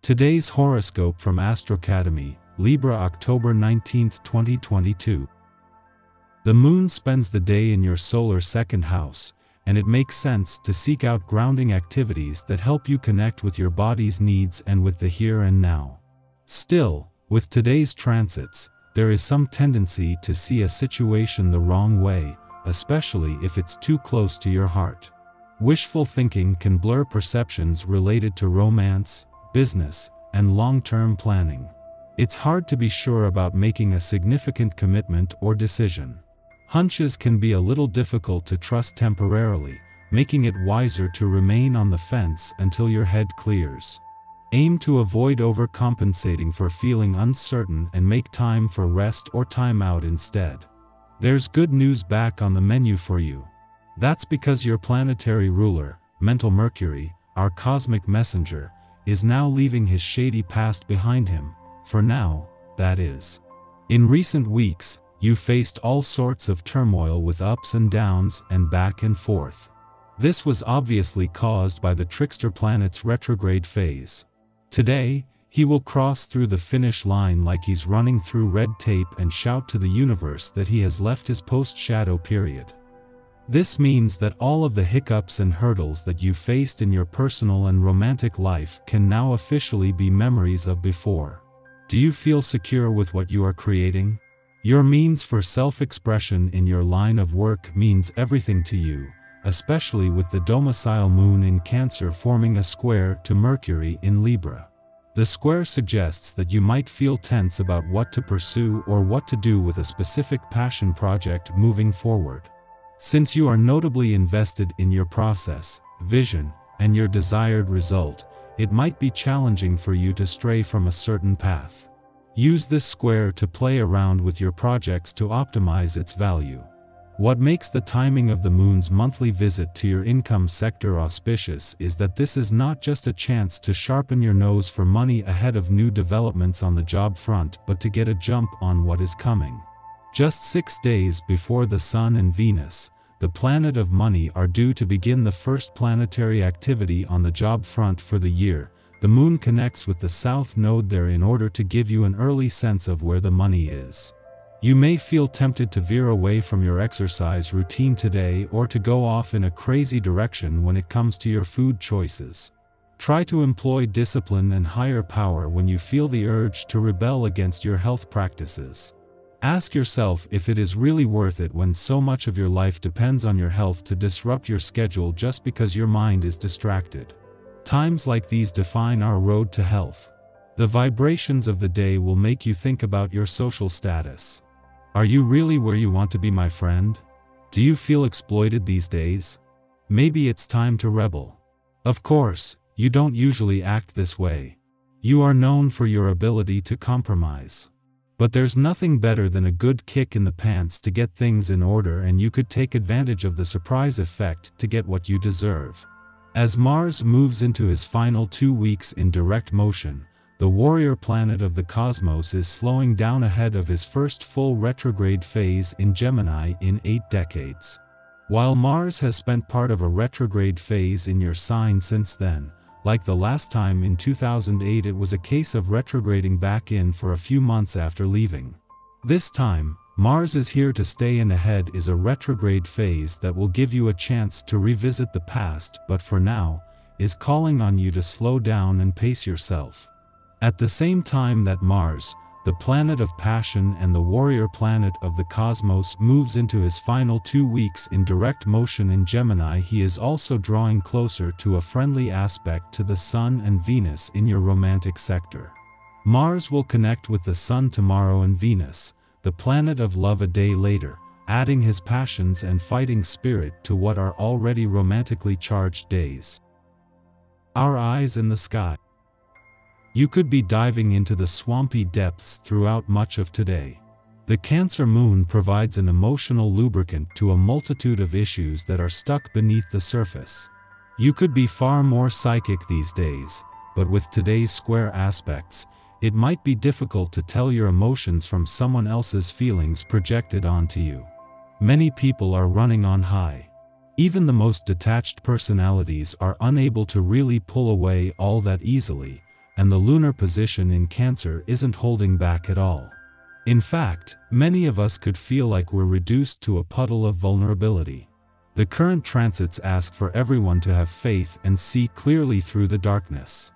Today's horoscope from Astrocademy, Libra, October 19, 2022. The moon spends the day in your solar second house, and it makes sense to seek out grounding activities that help you connect with your body's needs and with the here and now. Still, with today's transits, there is some tendency to see a situation the wrong way, especially if it's too close to your heart. Wishful thinking can blur perceptions related to romance, business, and long-term planning. It's hard to be sure about making a significant commitment or decision. Hunches can be a little difficult to trust temporarily, making it wiser to remain on the fence until your head clears. Aim to avoid overcompensating for feeling uncertain and make time for rest or time out instead. There's good news back on the menu for you. That's because your planetary ruler, mental Mercury, our cosmic messenger, is now leaving his shady past behind him, for now, that is. In recent weeks, you faced all sorts of turmoil with ups and downs and back and forth. This was obviously caused by the trickster planet's retrograde phase. Today, he will cross through the finish line like he's running through red tape and shout to the universe that he has left his post-shadow period. This means that all of the hiccups and hurdles that you faced in your personal and romantic life can now officially be memories of before. Do you feel secure with what you are creating? Your means for self-expression in your line of work means everything to you, especially with the domicile moon in Cancer forming a square to Mercury in Libra. The square suggests that you might feel tense about what to pursue or what to do with a specific passion project moving forward. Since you are notably invested in your process, vision, and your desired result, it might be challenging for you to stray from a certain path. Use this square to play around with your projects to optimize its value. What makes the timing of the moon's monthly visit to your income sector auspicious is that this is not just a chance to sharpen your nose for money ahead of new developments on the job front, but to get a jump on what is coming. Just 6 days before the Sun and Venus, the planet of money, are due to begin the first planetary activity on the job front for the year, the moon connects with the south node there in order to give you an early sense of where the money is. You may feel tempted to veer away from your exercise routine today or to go off in a crazy direction when it comes to your food choices. Try to employ discipline and higher power when you feel the urge to rebel against your health practices. Ask yourself if it is really worth it when so much of your life depends on your health to disrupt your schedule just because your mind is distracted. Times like these define our road to health. The vibrations of the day will make you think about your social status. Are you really where you want to be, my friend? Do you feel exploited these days? Maybe it's time to rebel. Of course, you don't usually act this way. You are known for your ability to compromise. But there's nothing better than a good kick in the pants to get things in order, and you could take advantage of the surprise effect to get what you deserve. As Mars moves into his final 2 weeks in direct motion, the warrior planet of the cosmos is slowing down ahead of his first full retrograde phase in Gemini in 8 decades. While Mars has spent part of a retrograde phase in your sign since then, like the last time in 2008, it was a case of retrograding back in for a few months after leaving. This time, Mars is here to stay, and ahead is a retrograde phase that will give you a chance to revisit the past, but for now, is calling on you to slow down and pace yourself. At the same time that Mars, the planet of passion and the warrior planet of the cosmos, moves into his final 2 weeks in direct motion in Gemini, he is also drawing closer to a friendly aspect to the Sun and Venus in your romantic sector. Mars will connect with the Sun tomorrow and Venus, the planet of love, a day later, adding his passions and fighting spirit to what are already romantically charged days. Our eyes in the sky. You could be diving into the swampy depths throughout much of today. The Cancer moon provides an emotional lubricant to a multitude of issues that are stuck beneath the surface. You could be far more psychic these days, but with today's square aspects, it might be difficult to tell your emotions from someone else's feelings projected onto you. Many people are running on high. Even the most detached personalities are unable to really pull away all that easily, and the lunar position in Cancer isn't holding back at all. In fact, many of us could feel like we're reduced to a puddle of vulnerability. The current transits ask for everyone to have faith and see clearly through the darkness.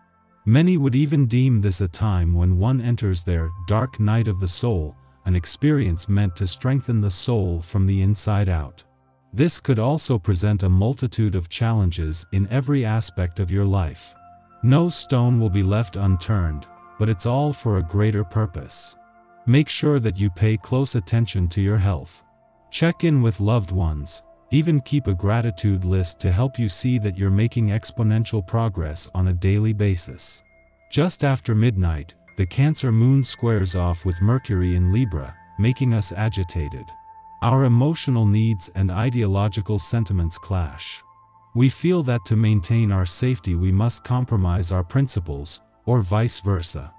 Many would even deem this a time when one enters their dark night of the soul, an experience meant to strengthen the soul from the inside out. This could also present a multitude of challenges in every aspect of your life. No stone will be left unturned, but it's all for a greater purpose. Make sure that you pay close attention to your health. Check in with loved ones. Even keep a gratitude list to help you see that you're making exponential progress on a daily basis. Just after midnight, the Cancer moon squares off with Mercury in Libra, making us agitated. Our emotional needs and ideological sentiments clash. We feel that to maintain our safety we must compromise our principles, or vice versa.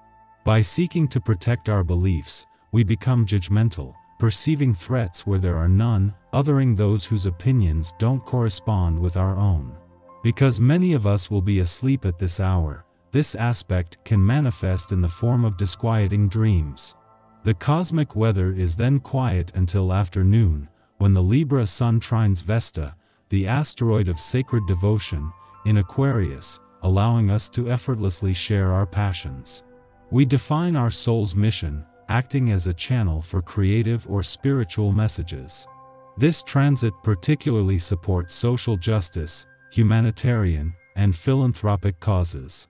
By seeking to protect our beliefs, we become judgmental, perceiving threats where there are none, othering those whose opinions don't correspond with our own. Because many of us will be asleep at this hour, this aspect can manifest in the form of disquieting dreams. The cosmic weather is then quiet until afternoon, when the Libra Sun trines Vesta, the asteroid of sacred devotion, in Aquarius, allowing us to effortlessly share our passions. We define our soul's mission, acting as a channel for creative or spiritual messages. This transit particularly supports social justice, humanitarian, and philanthropic causes.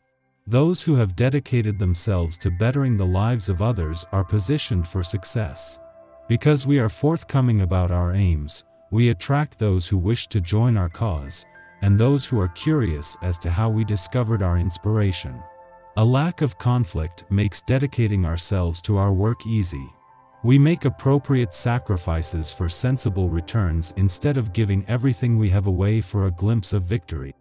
Those who have dedicated themselves to bettering the lives of others are positioned for success. Because we are forthcoming about our aims, we attract those who wish to join our cause, and those who are curious as to how we discovered our inspiration. A lack of conflict makes dedicating ourselves to our work easy. We make appropriate sacrifices for sensible returns instead of giving everything we have away for a glimpse of victory.